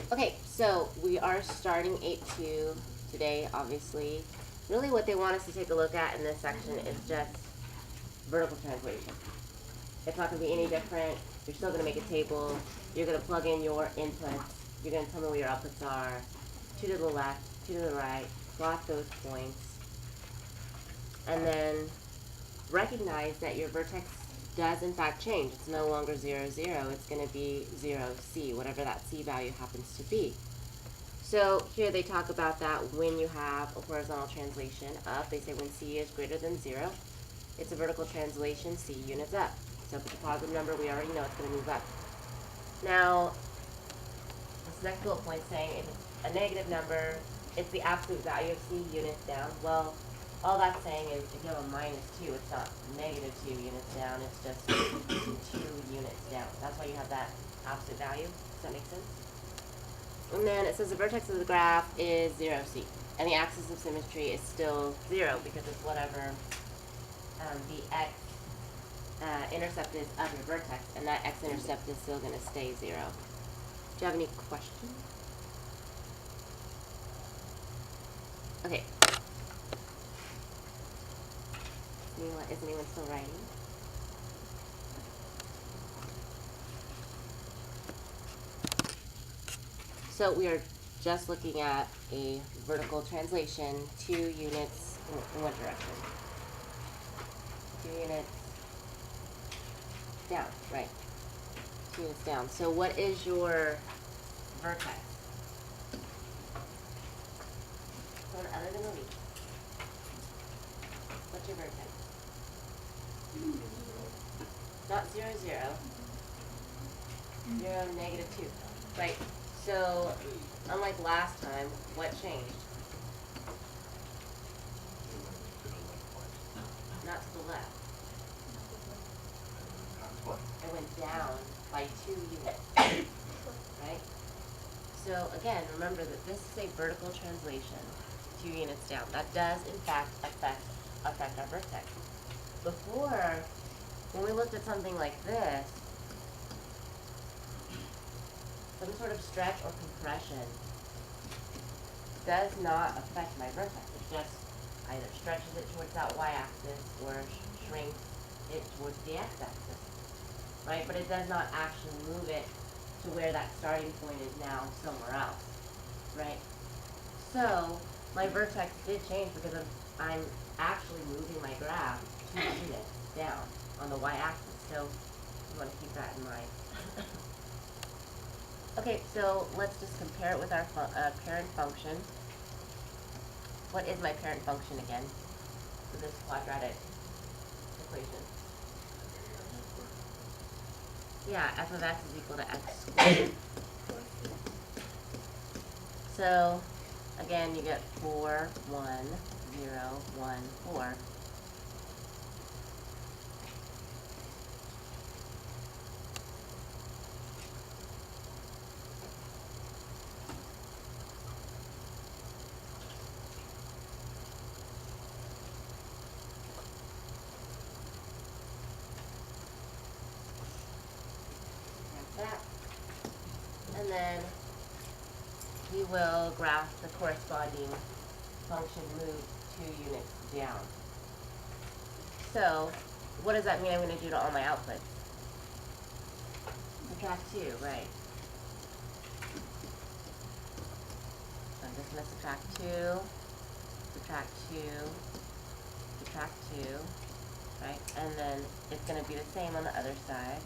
Okay, so we are starting 8.2 today, obviously. Really what they want us to take a look at in this section is just vertical translation. It's not going to be any different. You're still going to make a table. You're going to plug in your inputs. You're going to tell me where your outputs are. 2 to the left, 2 to the right. Plot those points. And then recognize that your vertex does in fact change. It's no longer 0, 0. It's going to be 0, C, whatever that C value happens to be. So here they talk about that when you have a horizontal translation up. They say when C is greater than 0, it's a vertical translation, C units up. So if it's a positive number, we already know it's going to move up. Now, this next bullet point saying if it's a negative number, it's the absolute value of C units down. Well, all that's saying is if you have a -2, it's not -2 units down, it's just 2 units down. That's why you have that absolute value. Does that make sense? And then it says the vertex of the graph is 0C. And the axis of symmetry is still 0 because it's whatever the x intercept is of your vertex. And that x-intercept is still going to stay 0. Do you have any questions? Okay. Is anyone still writing? So we are just looking at a vertical translation, 2 units in what direction? 2 units down, right. 2 units down. So what is your vertex? Someone other than Louise. What's your vertex? Not 0, 0. 0, -2. Right. So, unlike last time, what changed? Not to the left. It went down by 2 units. Right? So, again, remember that this is a vertical translation, 2 units down. That does, in fact, affect our vertex. Before, when we looked at something like this, some sort of stretch or compression does not affect my vertex. It just either stretches it towards that y-axis or shrinks it towards the x-axis, right? But it does not actually move it to where that starting point is now somewhere else, right? So my vertex did change because I'm actually moving my graph 2 units down on the y-axis. So you want to keep that in mind. Okay, so let's just compare it with our parent function. What is my parent function again for this quadratic equation? Yeah, f of x is equal to x squared. So, again, you get 4, 1, 0, 1, 4. That. And then we will graph the corresponding function moved 2 units down. So, what does that mean I'm going to do to all my outputs? Subtract 2, right. So I'm just going to subtract 2, subtract 2, subtract 2, right? And then it's going to be the same on the other side.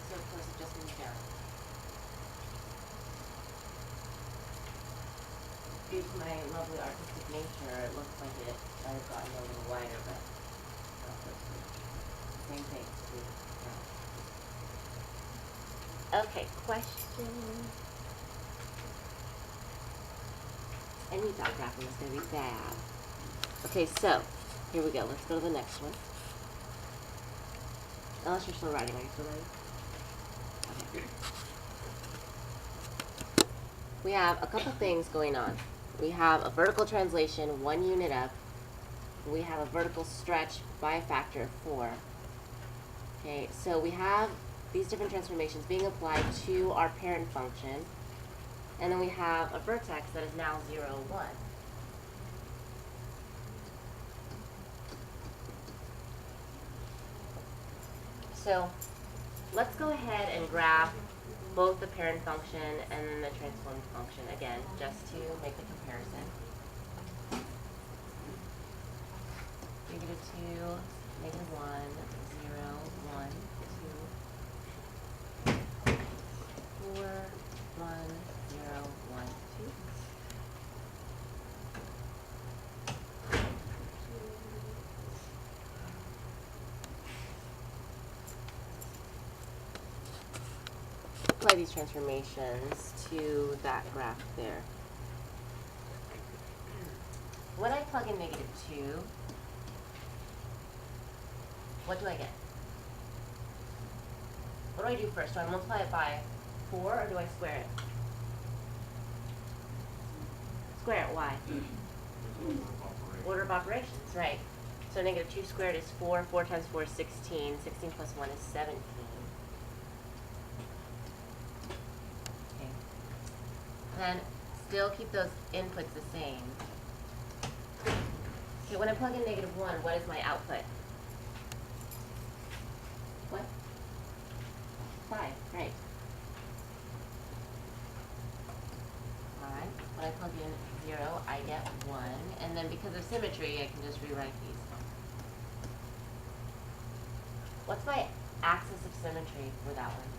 So of course it just moves down. due to my lovely artistic nature, it looks like I've gotten a little wider, but not supposed to. Same thing. Yeah. Okay, question. I knew dot graphing was going to be bad. Okay, so here we go. Let's go to the next one. Unless you're still writing. Are you still writing? Okay. We have a couple things going on. We have a vertical translation 1 unit up. We have a vertical stretch by a factor of 4. Okay, so we have these different transformations being applied to our parent function. And then we have a vertex that is now 0, 1. So let's go ahead and graph both the parent function and then the transformed function again, just to make the comparison. -2, -1, 0, 1, 2, 4, 1, 0, 1, 2. Apply these transformations to that graph there. When I plug in -2, what do I get? What do I do first? Do I multiply it by 4 or do I square it? Square it, why? Order of operations, right. So -2 squared is 4. 4 times 4 is 16. 16 plus 1 is 17. Okay. Then still keep those inputs the same. Okay, when I plug in -1, what is my output? What? 5, right. 5. When I plug in 0, I get 1. And then because of symmetry, I can just rewrite these. What's my axis of symmetry for that one?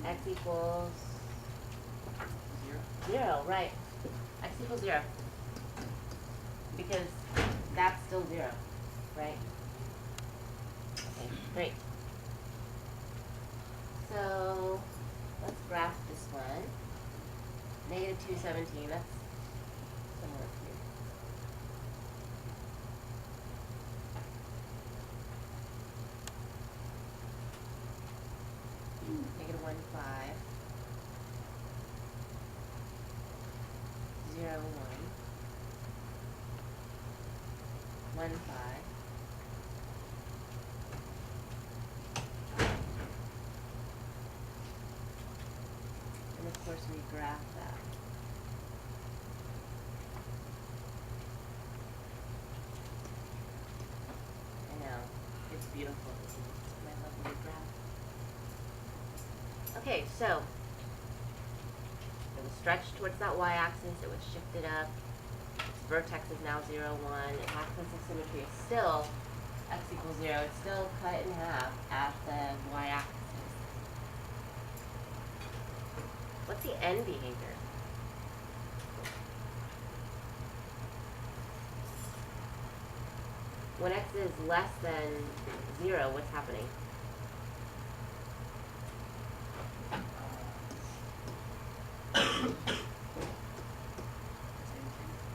X equals 0, right. X equals 0. Because that's still 0, right? Okay, great. So let's graph this one. -2, 17, that's somewhere up here. -1, 5. 0, 1. 1, 5. And of course we graph that. I know, it's beautiful to see my lovely graph. Okay, so it was stretched towards that y-axis, it was shifted up. Its vertex is now 0, 1. Its axis of symmetry is still x equals 0. It's still cut in half at the y-axis. What's the end behavior? When x is less than 0, what's happening?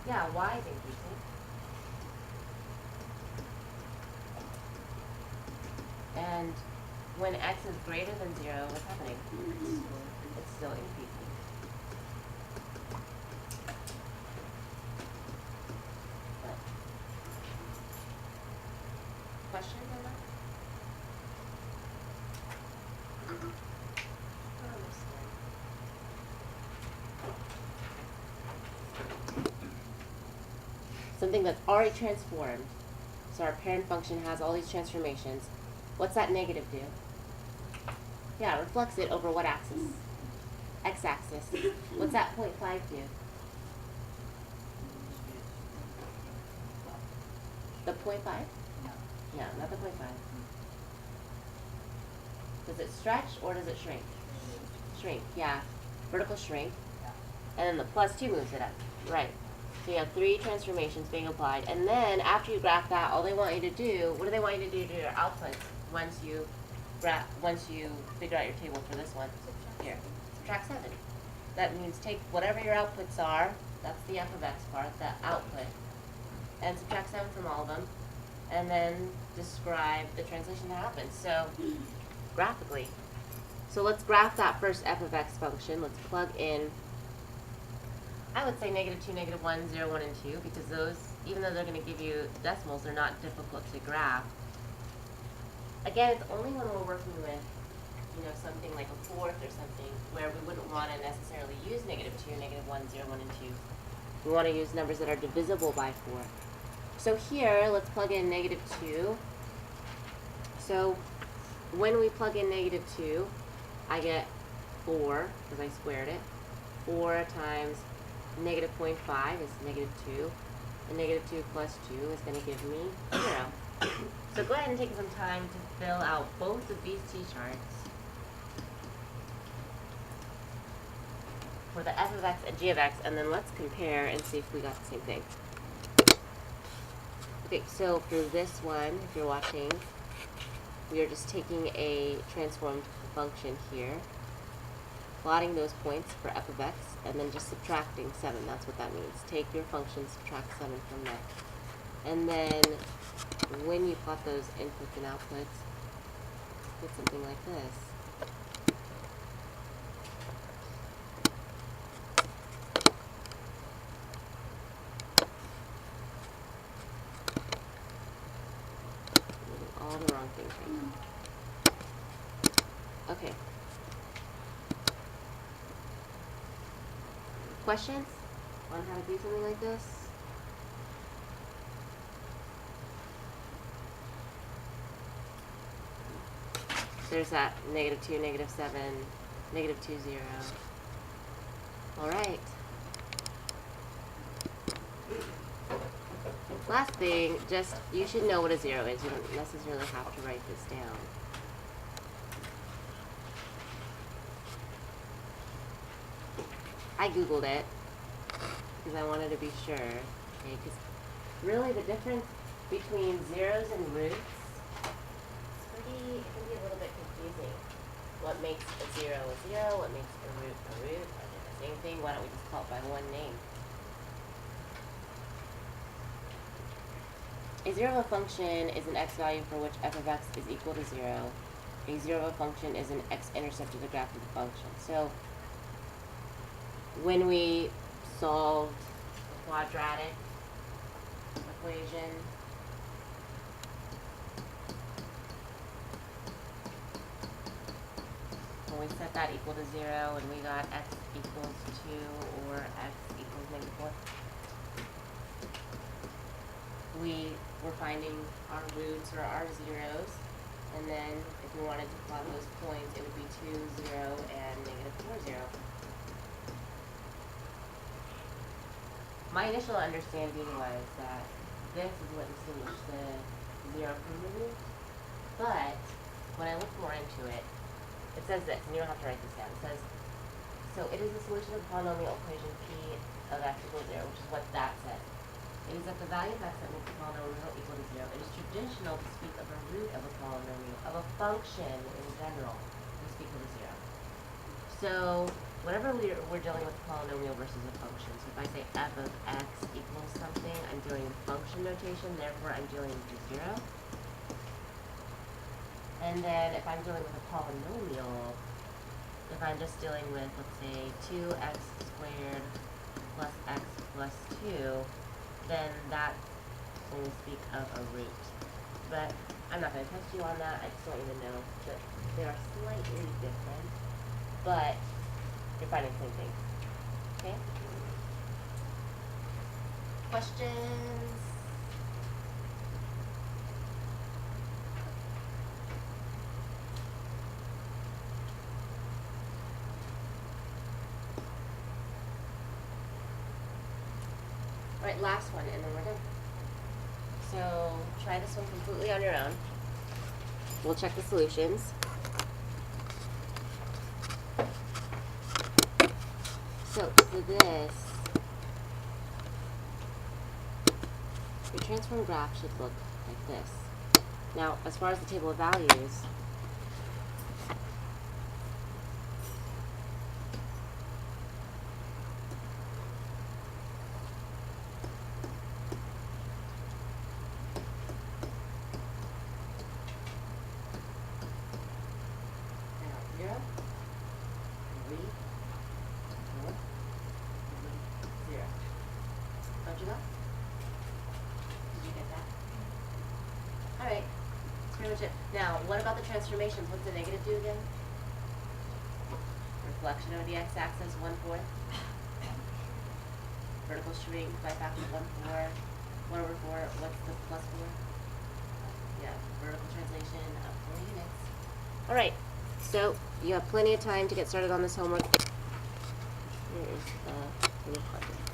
Yeah, y is increasing. And when x is greater than 0, what's happening? It's still increasing. But questions on that? Something that's already transformed. So our parent function has all these transformations. What's that negative do? Yeah, it reflects it over what axis? X-axis. What's that 0.5 do? The 0.5? No, not the 0.5. Does it stretch or does it shrink? shrink, yeah. Vertical shrink. And then the plus 2 moves it up. Right. So you have 3 transformations being applied. And then after you graph that, all they want you to do, what do they want you to do to your outputs once you figure out your table for this one? Here. Subtract 7. That means take whatever your outputs are, that's the f of x part, the output, and subtract 7 from all of them, and then describe the translation that happens. So, graphically. So let's graph that first f of x function. Let's plug in, I would say -2, -1, 0, 1, and 2, because those, even though they're going to give you decimals, they're not difficult to graph. Again, it's only when we're working with, something like a fourth or something, where we wouldn't want to necessarily use -2, -1, 0, 1, and 2. We want to use numbers that are divisible by 4. So here, let's plug in -2. So when we plug in -2, I get 4, because I squared it. 4 times -0.5 is -2. And -2 plus 2 is going to give me 0. So go ahead and take some time to fill out both of these t-charts for the f of x and g of x, and then let's compare and see if we got the same thing. Okay, so for this one, if you're watching, we are just taking a transformed function here, plotting those points for f of x, and then just subtracting 7. That's what that means. Take your function, subtract 7 from that. And then when you plot those inputs and outputs, get something like this. All the wrong things right now. Okay. Questions on how to do something like this? There's that -2, -7, -2, 0. All right. Last thing, just, you should know what a 0 is. You don't necessarily have to write this down. I Googled it because I wanted to be sure. Okay, because really the difference between zeros and roots, it can be a little bit confusing. What makes a 0 a 0? What makes a root a root? Are they the same thing? Why don't we just call it by one name? A 0 of a function is an x value for which f of x is equal to 0. A 0 of a function is an x-intercept of the graph of the function. So when we solved the quadratic equation, when we set that equal to 0 and we got x equals 2 or x equals -4, we were finding our roots or our zeros, and then if we wanted to plot those points, it would be 2, 0, and -4, 0. My initial understanding was that this is what distinguished the 0 from the root, but when I looked more into it, it says this, and you don't have to write this down. It says, so it is a solution of the polynomial equation p of x equals 0, which is what that says. It is that the value of x that makes the polynomial equal to 0. It is traditional to speak of a root of a polynomial, of a function in general, we speak of a 0. So whenever we're dealing with a polynomial versus a function, so if I say f of x equals something, I'm dealing with function notation, therefore I'm dealing with the 0. And then if I'm dealing with a polynomial, if I'm just dealing with, let's say, 2x squared plus x plus 2, then that's when we speak of a root. But I'm not going to test you on that. I just want you to know that they are slightly different, but you're finding the same thing. Okay? Questions? All right, last one, and then we're done. So try this one completely on your own. We'll check the solutions. So for this, your transform graph should look like this. Now, as far as the table of values, zero, 3, 4, 0. Don't you go? Did you get that? Alright, that's pretty much it. Now, what about the transformations? What's the negative do again? Reflection of the x-axis, 1/4. Vertical shrink by a factor of 1/4. 1/4, what's the plus 4? Yeah, vertical translation of 4 units. Alright, so you have plenty of time to get started on this homework. Here is the little project.